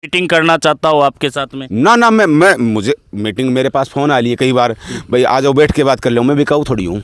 Meeting करना चाहता हूँ आपके साथ में। ना मैं मुझे मीटिंग, मेरे पास फ़ोन आ रही है कई बार, भाई आ जाओ बैठ के बात कर लो। मैं भी कहूँ थोड़ी हूँ,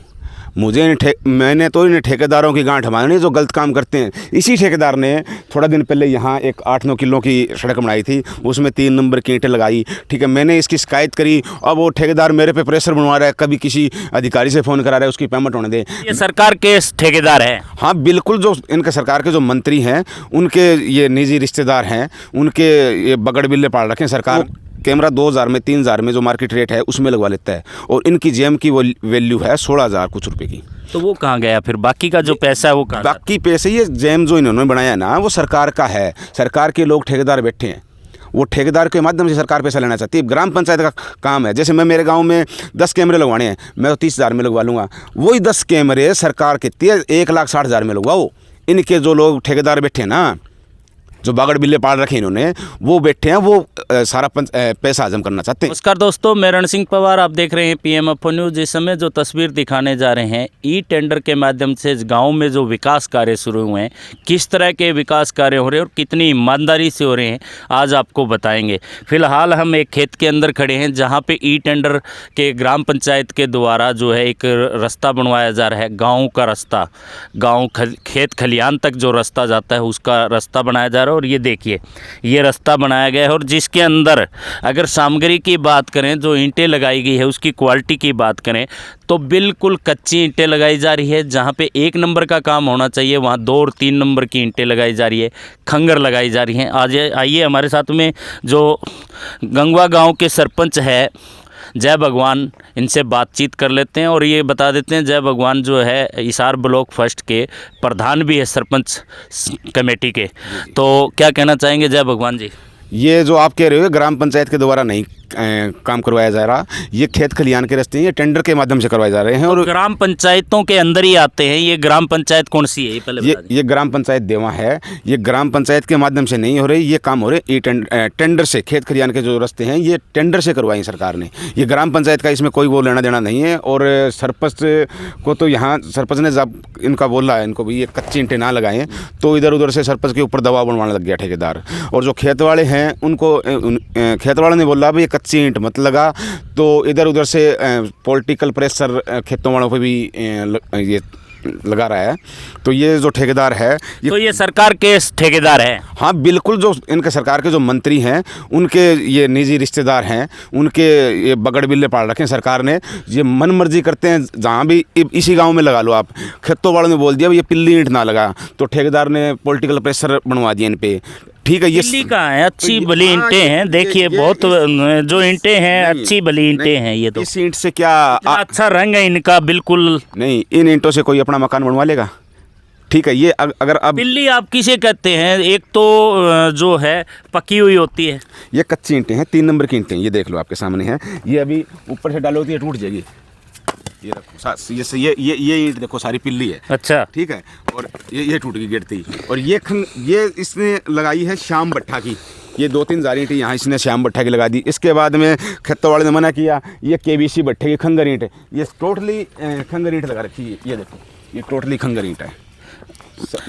मैंने तो इन ठेकेदारों की गांठ मारनी जो गलत काम करते हैं। इसी ठेकेदार ने थोड़ा दिन पहले यहाँ एक 8-9 किलो की सड़क बनाई थी, उसमें 3 नंबर की ईंटें लगाई। ठीक है, मैंने इसकी शिकायत करी। अब वो ठेकेदार मेरे पे प्रेशर बनवा रहा है, कभी किसी अधिकारी से फ़ोन करा रहा है उसकी पेमेंट होने दे। ये सरकार के ठेकेदार हैं? हाँ बिल्कुल, जो इनके सरकार के जो मंत्री हैं उनके ये निजी रिश्तेदार हैं, उनके ये बगड़ बिल्ले पाल रखे हैं। सरकार कैमरा 2000 में 3000 में जो मार्केट रेट है उसमें लगवा लेता है, और इनकी जेम की वो वैल्यू है 16,000 कुछ रुपए की। तो वो कहाँ गया फिर? बाकी का जो पैसा है वो कहाँ? बाकी पैसे ये जेम जो इन्होंने बनाया है ना, वो सरकार का है। सरकार के लोग ठेकेदार बैठे हैं, वो ठेकेदार के माध्यम से सरकार पैसा लेना चाहती है। ग्राम पंचायत का काम है। जैसे मेरे गांव में 10 कैमरे लगवाने हैं, मैं तो 30,000 में लगवा लूँगा। वही 10 कैमरे सरकार के 1,60,000 में लगवाओ। इनके जो लोग ठेकेदार बैठे हैं ना, जो बागड़ बिल्ले पाल रखे इन्होंने, वो बैठे हैं, वो सारा पैसा हजम करना चाहते हैं। नमस्कार दोस्तों, मैं रण सिंह पवार, आप देख रहे हैं PMFO न्यूज़। इस समय जो तस्वीर दिखाने जा रहे हैं, ई टेंडर के माध्यम से गांव में जो विकास कार्य शुरू हुए हैं, किस तरह के विकास कार्य हो रहे हैं और कितनी ईमानदारी से हो रहे हैं, आज आपको बताएंगे। फिलहाल हम एक खेत के अंदर खड़े हैं जहाँ पे ई टेंडर के ग्राम पंचायत के द्वारा जो है एक रास्ता बनवाया जा रहा है। गाँव का रास्ता, गाँव खेत खलियान तक जो रास्ता जाता है उसका रास्ता बनाया जा रहा है। और ये देखिए, ये रास्ता बनाया गया है, और जिसके अंदर अगर सामग्री की बात करें, जो ईंटें लगाई गई है उसकी क्वालिटी की बात करें तो बिल्कुल कच्ची ईंटें लगाई जा रही है। जहाँ पे 1 नंबर का काम होना चाहिए वहाँ 2 और 3 नंबर की ईंटें लगाई जा रही है, खंगर लगाई जा रही हैं। आज आइए हमारे साथ में जो गंगवा गाँव के सरपंच है जय भगवान, इनसे बातचीत कर लेते हैं और ये बता देते हैं। जय भगवान जो है हिसार ब्लॉक फर्स्ट के प्रधान भी है सरपंच कमेटी के, तो क्या कहना चाहेंगे जय भगवान जी? ये जो आप कह रहे हो ग्राम पंचायत के द्वारा नहीं काम करवाया जा रहा, ये खेत खलियान के रास्ते हैं, ये टेंडर के माध्यम से करवाए जा रहे हैं। और ग्राम पंचायतों के अंदर ही आते हैं। ये ग्राम पंचायत कौन सी है? ये पहले ये ग्राम पंचायत देवा है। ये ग्राम पंचायत के माध्यम से नहीं हो रही, ये काम हो रहे ये टेंडर से। खेत खलियान के जो रास्ते हैं ये टेंडर से करवाई सरकार ने। ये ग्राम पंचायत का इसमें कोई वो लेना देना नहीं है। और सरपंच को तो यहाँ सरपंच ने जब इनका बोला है इनको भी ये कच्ची ईंटें ना लगाएं, तो इधर उधर से सरपंच के ऊपर दबाव बनवाने लग गया ठेकेदार। और जो खेत वाले हैं उनको खेत वाले ने बोला भाई कच्ची ईंट मत लगा, तो इधर उधर से पॉलिटिकल प्रेशर खेतों वालों पे भी ये लगा रहा है। तो ये जो ठेकेदार है तो ये सरकार के ठेकेदार हैं? हाँ बिल्कुल, जो इनके सरकार के जो मंत्री हैं उनके ये निजी रिश्तेदार हैं, उनके ये बगड़ बिल्ले पाल रखे हैं। सरकार ने ये मन मर्जी करते हैं, जहाँ भी इसी गांव में लगा लो आप। खेतों वालों ने बोल दिया ये पिल्ली ईंट ना लगा, तो ठेकेदार ने पॉलिटिकल प्रेशर बनवा दिया इन पे। ठीक है, ये पिल्ली कहाँ है? अच्छी भली ईंटें हैं, देखिए बहुत जो ईंटें हैं अच्छी भली ईंटें हैं। ये तो इस ईंट से क्या अच्छा रंग है इनका, बिल्कुल नहीं। इन ईंटों से कोई अपना मकान बनवा लेगा? ठीक है, ये अगर अब पिल्ली आप किसे कहते हैं? एक तो जो है पकी हुई होती है, ये कच्ची ईंटें हैं, 3 नंबर की ईंटें, ये देख लो आपके सामने हैं। ये अभी ऊपर से डालो होती है, टूट जाएगी। ये रखो, ये ईंट देखो सारी पिल्ली है। अच्छा, ठीक है, और ये टूट गई गिरती। और ये इसने लगाई है श्याम भट्टा की। ये 2-3 हज़ार ईंटें यहाँ इसने श्याम भट्टा की लगा दी। इसके बाद में खेतों वाले ने मना किया, ये KBC भट्टे की खंगर ईंट है। ये टोटली खंगर ईंट लगा रखी है। ये देखो, ये टोटली खंगर ईंट है।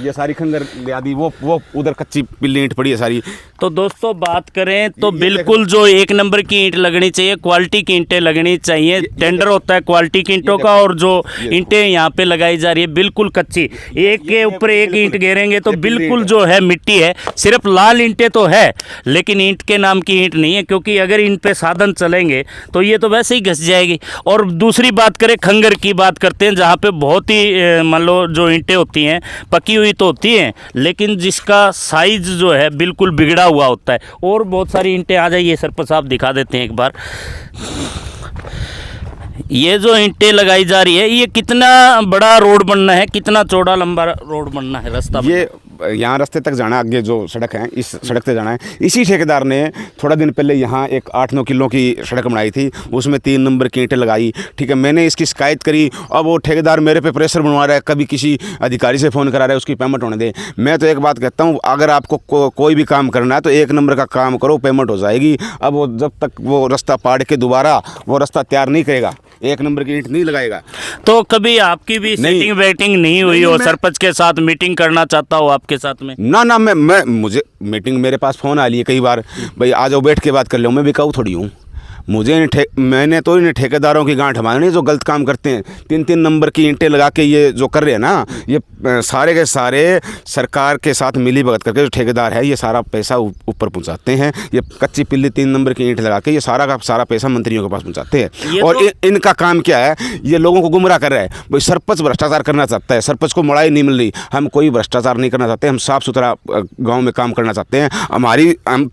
ये सारी खंगर ले आदि, वो उधर कच्ची पिल्ली ईंट पड़ी है सारी। तो दोस्तों बात करें तो बिल्कुल जो 1 नंबर की ईंट लगनी चाहिए, क्वालिटी की ईंटें लगनी चाहिए। टेंडर होता है क्वालिटी की ईंटों का, और जो ईंटें यहाँ पे लगाई जा रही है बिल्कुल कच्ची, एक के ऊपर एक ईंट घेरेंगे तो बिल्कुल जो है मिट्टी है। सिर्फ लाल ईंटें तो है, लेकिन ईंट के नाम की ईंट नहीं है, क्योंकि अगर इन पे साधन चलेंगे तो ये तो वैसे ही घस जाएगी। और दूसरी बात करें, खंगर की बात करते हैं, जहाँ पे बहुत ही मान लो जो ईंटें होती हैं पकी हुई तो होती हैं, लेकिन जिसका साइज जो है बिल्कुल बिगड़ा हुआ होता है। और बहुत सारी ईंटें आ जाइए सरपंच साहब दिखा देते हैं एक बार। ये जो ईंटें लगाई जा रही है, ये कितना बड़ा रोड बनना है, कितना चौड़ा लंबा रोड बनना है रास्ता? ये यहाँ रास्ते तक जाना, आगे जो सड़क है इस सड़क से जाना है। इसी ठेकेदार ने थोड़ा दिन पहले यहाँ एक 8-9 किलो की सड़क बनाई थी, उसमें 3 नंबर की ईंटें लगाई। ठीक है, मैंने इसकी शिकायत करी। अब वो ठेकेदार मेरे पे प्रेशर बनवा रहा है, कभी किसी अधिकारी से फ़ोन करा रहा है उसकी पेमेंट होने दे। मैं तो एक बात कहता हूँ, अगर आपको कोई भी काम करना है तो 1 नंबर का काम करो, पेमेंट हो जाएगी। अब वो जब तक वो रास्ता पाड़ के दोबारा वो रास्ता तैयार नहीं करेगा एक नंबर की ईंट नहीं लगाएगा। तो कभी आपकी भी नहीं। सीटिंग वेटिंग नहीं हुई हो, सरपंच के साथ मीटिंग करना चाहता हो आपके साथ में? ना मैं मुझे मीटिंग, मेरे पास फ़ोन आ लिए कई बार, भाई आ जाओ बैठ के बात कर लो। मैं भी कहूँ थोड़ी हूँ, मैंने तो इन ठेकेदारों की गांठ बांधनी जो गलत काम करते हैं। 3-3 नंबर की ईंटें लगा के ये जो कर रहे हैं ना, ये सारे के सारे सरकार के साथ मिली भगत करके जो ठेकेदार है ये सारा पैसा ऊपर पहुंचाते हैं। ये कच्ची पिल्ली 3 नंबर की ईंट लगा के ये सारा का सारा पैसा मंत्रियों के पास पहुंचाते हैं। और इनका काम क्या है, ये लोगों को गुमराह कर रहा है। भाई सरपंच भ्रष्टाचार करना चाहता है, सरपंच को मुड़ाई नहीं मिल रही। हम कोई भ्रष्टाचार नहीं करना चाहते, हम साफ़ सुथरा गाँव में काम करना चाहते हैं। हम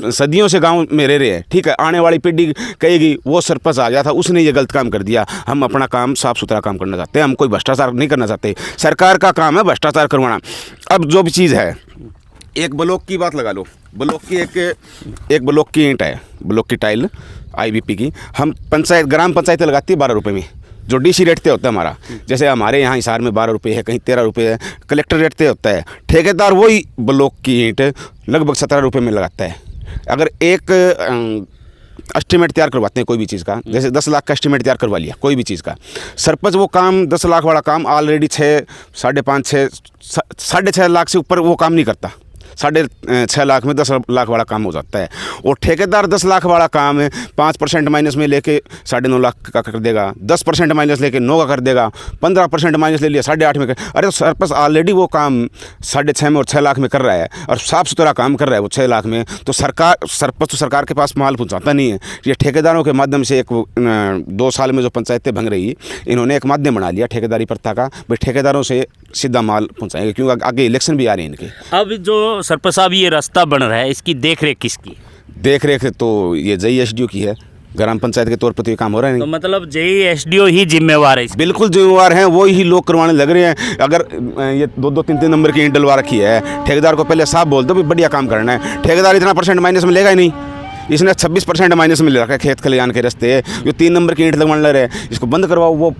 सदियों से गांव में रह रहे हैं, ठीक है। आने वाली पीढ़ी कहेगी वो सरपंच आ गया था, उसने ये गलत काम कर दिया। हम अपना काम साफ़ सुथरा काम करना चाहते हैं, हम कोई भ्रष्टाचार नहीं करना चाहते। सरकार का काम है भ्रष्टाचार करवाना। अब जो भी चीज़ है, एक ब्लॉक की बात लगा लो, ब्लॉक की एक ब्लॉक की ईंट है, ब्लॉक की टाइल IBP की, हम ग्राम पंचायतें लगाती है 12 रुपये में। जो DC रेट तय होता है हमारा, जैसे हमारे यहाँ हिसार में 12 रुपये है, कहीं 13 रुपये है, कलेक्टर रेट तय होता है। ठेकेदार वही ब्लॉक की ईंट लगभग 17 रुपये में लगाता है। अगर एक एस्टीमेट तैयार करवाते हैं कोई भी चीज़ का, जैसे 10 लाख का एस्टीमेट तैयार करवा लिया कोई भी चीज़ का, सरपंच वो काम 10 लाख वाला काम ऑलरेडी 6.5 लाख से ऊपर वो काम नहीं करता। 6.5 लाख में 10 लाख वाला काम हो जाता है। और ठेकेदार 10 लाख वाला काम 5% माइनस में लेके 9.5 लाख का कर देगा, 10% माइनस लेके 9 का कर देगा, 15% माइनस ले लिया 8.5 में कर। अरे तो सरपंच ऑलरेडी वो काम 6.5 में और 6 लाख में कर रहा है और साफ़ सुथरा काम कर रहा है वो 6 लाख में। तो सरपंच तो सरकार के पास माल पहुँचाता नहीं है। ये ठेकेदारों के माध्यम से 2 साल में जो पंचायतें भंग रही, इन्होंने एक माध्यम बना लिया ठेकेदारी प्रथा का। भाई ठेकेदारों से सीधा माल पहुँचाएंगे, क्योंकि आगे इलेक्शन भी आ रहे हैं इनके। अब जो सरपंच साहब ये रास्ता बन रहा है, इसकी देख रेख किसकी? देख रेख तो ये JSDO की है, ग्राम पंचायत के तौर पर तो ये काम हो रहा है तो नहीं। मतलब JSDO ही जिम्मेवार है? बिल्कुल जिम्मेवार हैं, वो ही लोग करवाने लग रहे हैं। अगर ये 2-3 नंबर की ईंट डलवा रखी है, ठेकेदार को पहले साफ बोल दो भी बढ़िया काम करना है। ठेकेदार इतना % माइनस में लेगा ही नहीं, इसने 26% माइनस में ले रखा है खेत खलिहान के रास्ते। जो 3 नंबर की ईंट लगवाने लग रहे हैं, इसको बंद करवाओ। वो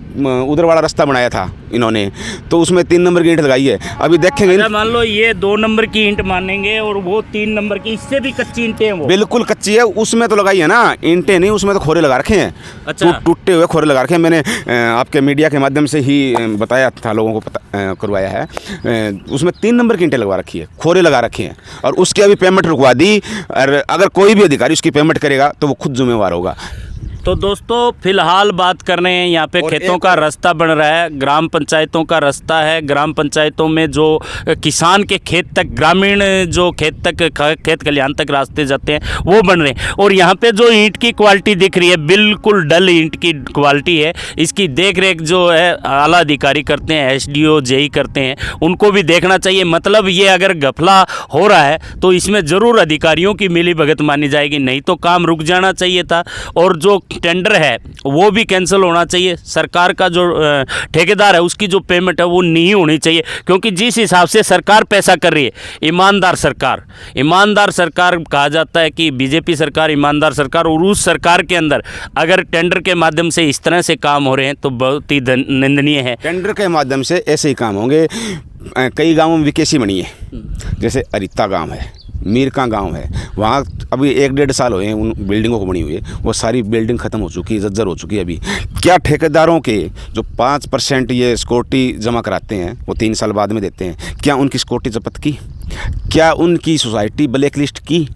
उधर वाला रास्ता बनाया था इन्होंने, तो उसमें 3 नंबर की ईंट लगाई है। अभी देखेंगे, मान लो ये 2 नंबर की ईंट मानेंगे और वो 3 नंबर की, इससे भी कच्ची ईंटें हैं वो? बिल्कुल कच्ची है, उसमें तो लगाई है ना ईंटें नहीं, उसमें तो खोरे लगा रखे हैं। अच्छा। टूटे हुए खोरे लगा रखे हैं। मैंने आपके मीडिया के माध्यम से ही बताया था, लोगों को पता करवाया है। उसमें 3 नंबर की ईंटें लगवा रखी है, खोरे लगा रखे हैं, और उसकी अभी पेमेंट रुकवा दी। और अगर कोई भी अधिकारी उसकी पेमेंट करेगा तो वो खुद जिम्मेवार होगा। तो दोस्तों फिलहाल बात कर रहे हैं यहाँ पे खेतों का रास्ता बन रहा है, ग्राम पंचायतों का रास्ता है। ग्राम पंचायतों में जो किसान के खेत तक, ग्रामीण जो खेत तक, खेत खलिहान तक रास्ते जाते हैं वो बन रहे हैं। और यहाँ पे जो ईंट की क्वालिटी दिख रही है, बिल्कुल डल ईंट की क्वालिटी है। इसकी देख रेख जो है आला अधिकारी करते हैं, SDO JE करते हैं, उनको भी देखना चाहिए। मतलब ये अगर घपला हो रहा है तो इसमें ज़रूर अधिकारियों की मिली भगत मानी जाएगी, नहीं तो काम रुक जाना चाहिए था। और जो टेंडर है वो भी कैंसिल होना चाहिए। सरकार का जो ठेकेदार है उसकी जो पेमेंट है वो नहीं होनी चाहिए, क्योंकि जिस हिसाब से सरकार पैसा कर रही है, ईमानदार सरकार कहा जाता है कि BJP सरकार ईमानदार सरकार, और उस सरकार के अंदर अगर टेंडर के माध्यम से इस तरह से काम हो रहे हैं तो बहुत ही निंदनीय है। टेंडर के माध्यम से ऐसे ही काम होंगे। कई गाँवों में विकेसी बनी है, जैसे अरिता गाँव है, मीरका गांव है, वहाँ अभी 1-1.5 साल हुए हैं उन बिल्डिंगों को बनी हुई है, वो सारी बिल्डिंग ख़त्म हो चुकी है, जर्जर हो चुकी है। अभी क्या ठेकेदारों के जो 5% ये सिक्योरिटी जमा कराते हैं वो 3 साल बाद में देते हैं, क्या उनकी सिक्योरिटी जब्त की? क्या उनकी सोसाइटी ब्लैक लिस्ट की?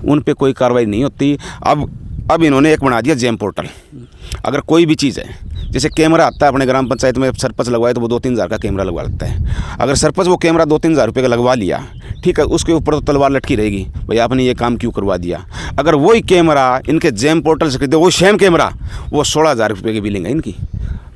उन पे कोई कार्रवाई नहीं होती। अब इन्होंने एक बना दिया जेम पोर्टल। अगर कोई भी चीज़ है, जैसे कैमरा आता है अपने ग्राम पंचायत में, सरपंच लगवाए तो वो 2-3 हज़ार का कैमरा लगवा लेता है। अगर सरपंच वो कैमरा 2-3 हज़ार रुपये का लगवा लिया, ठीक है, उसके ऊपर तो तलवार लटकी रहेगी, भाई आपने ये काम क्यों करवा दिया। अगर वही कैमरा इनके जेम पोर्टल से खरीदे, वो सेम कैमरा, वो 16,000 रुपये की बिलिंग है इनकी।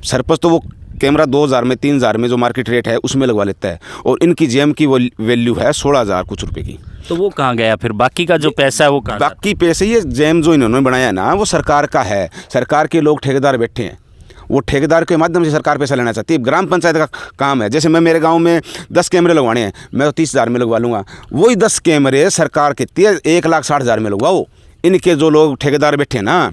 सरपंच तो वो कैमरा 2,000 में 3,000 में जो मार्केट रेट है उसमें लगवा लेता है, और इनकी जेम की वो वैल्यू है 16,000 कुछ रुपये की। तो वो कहाँ गया फिर? बाकी का जो पैसा है वो कहाँ? बाकी पैसे, ये जेम जो इन्होंने बनाया ना, वो सरकार का है। सरकार के लोग ठेकेदार बैठे हैं, वो ठेकेदार के माध्यम से सरकार पैसा लेना चाहती है। ग्राम पंचायत का काम है। जैसे मैं मेरे गांव में 10 कैमरे लगवाने हैं, मैं तो 30,000 में लगवा लूँगा। वही 10 कैमरे सरकार के 1,60,000 में लगवाओ। इनके जो लोग ठेकेदार बैठे हैं ना,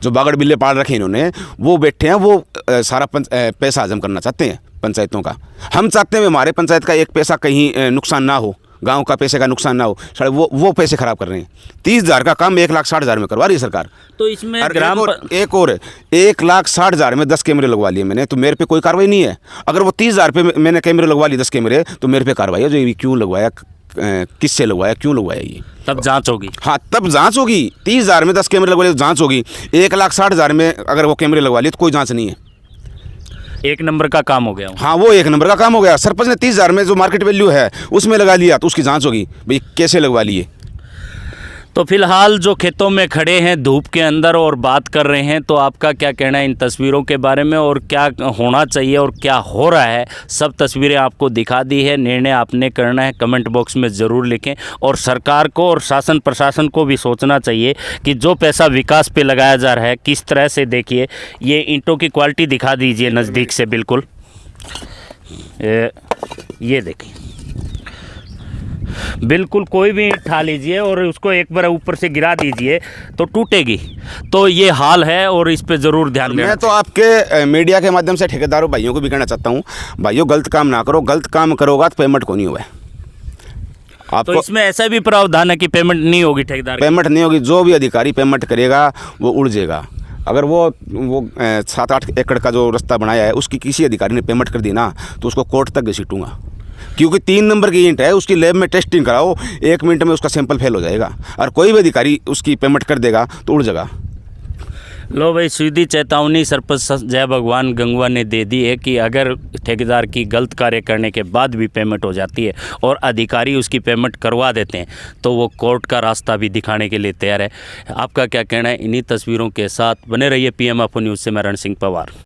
जो बागड़ बिल्ले पाल रखे इन्होंने, वो बैठे हैं, वो सारा पैसा हजम करना चाहते हैं पंचायतों का। हम चाहते हैं हमारे पंचायत का एक पैसा कहीं नुकसान ना हो, गांव का पैसे का नुकसान ना हो, सारे वो पैसे खराब कर रहे हैं। 30,000 का काम 1,60,000 में करवा रही है सरकार। तो इसमें और ग्राम एक और 1,60,000 में 10 कैमरे लगवा लिए मैंने, तो मेरे पे कोई कार्रवाई नहीं है। अगर वो 30,000 पे मैंने कैमरे लगवा लिए 10 कैमरे, तो मेरे पे कार्रवाई है। जो ये क्यों लगवाया, किससे लगवाया, क्यों लगवाया, ये तब जांच होगी। हाँ, तब जांच होगी। 30,000 में 10 कैमरे लगवा लिए तो जांच होगी। 1,60,000 में अगर वो कैमरे लगवा लिए तो कोई जांच नहीं है। एक नंबर का काम हो गया वो। हाँ, वो एक नंबर का काम हो गया। सरपंच ने 30,000 में जो मार्केट वैल्यू है उसमें लगा लिया, तो उसकी जांच होगी भाई कैसे लगवा लिए। तो फिलहाल जो खेतों में खड़े हैं धूप के अंदर और बात कर रहे हैं, तो आपका क्या कहना है इन तस्वीरों के बारे में, और क्या होना चाहिए और क्या हो रहा है? सब तस्वीरें आपको दिखा दी है, निर्णय आपने करना है। कमेंट बॉक्स में ज़रूर लिखें। और सरकार को और शासन प्रशासन को भी सोचना चाहिए कि जो पैसा विकास पे लगाया जा रहा है किस तरह से। देखिए, ये ईंटों की क्वालिटी दिखा दीजिए नज़दीक से, बिल्कुल ये देखिए, बिल्कुल कोई भी उठा लीजिए और उसको एक बार ऊपर से गिरा दीजिए तो टूटेगी। तो ये हाल है और इस पे ज़रूर ध्यान देना। मैं तो आपके मीडिया के माध्यम से ठेकेदारों भाइयों को भी कहना चाहता हूँ, भाइयों गलत काम ना करो। गलत काम करोगा तो पेमेंट को नहीं हुआ आपको। तो इसमें ऐसा भी प्रावधान है कि पेमेंट नहीं होगी ठेकेदार की? पेमेंट नहीं होगी। जो भी अधिकारी पेमेंट करेगा वो उड़ जाएगा। अगर वो 7-8 एकड़ का जो रास्ता बनाया है उसकी किसी अधिकारी ने पेमेंट कर दी ना, तो उसको कोर्ट तक घसीटूंगा। क्योंकि 3 नंबर की ईंट है, उसकी लैब में टेस्टिंग कराओ, 1 मिनट में उसका सैंपल फेल हो जाएगा। और कोई भी अधिकारी उसकी पेमेंट कर देगा तो उड़ जाएगा। लो भाई, सीधी चेतावनी सरपंच जय भगवान गंगवा ने दे दी है कि अगर ठेकेदार की गलत कार्य करने के बाद भी पेमेंट हो जाती है और अधिकारी उसकी पेमेंट करवा देते हैं तो वो कोर्ट का रास्ता भी दिखाने के लिए तैयार है। आपका क्या कहना है? इन्हीं तस्वीरों के साथ बने रहिए PM आपो न्यूज़ से। मैं रण सिंह पवार।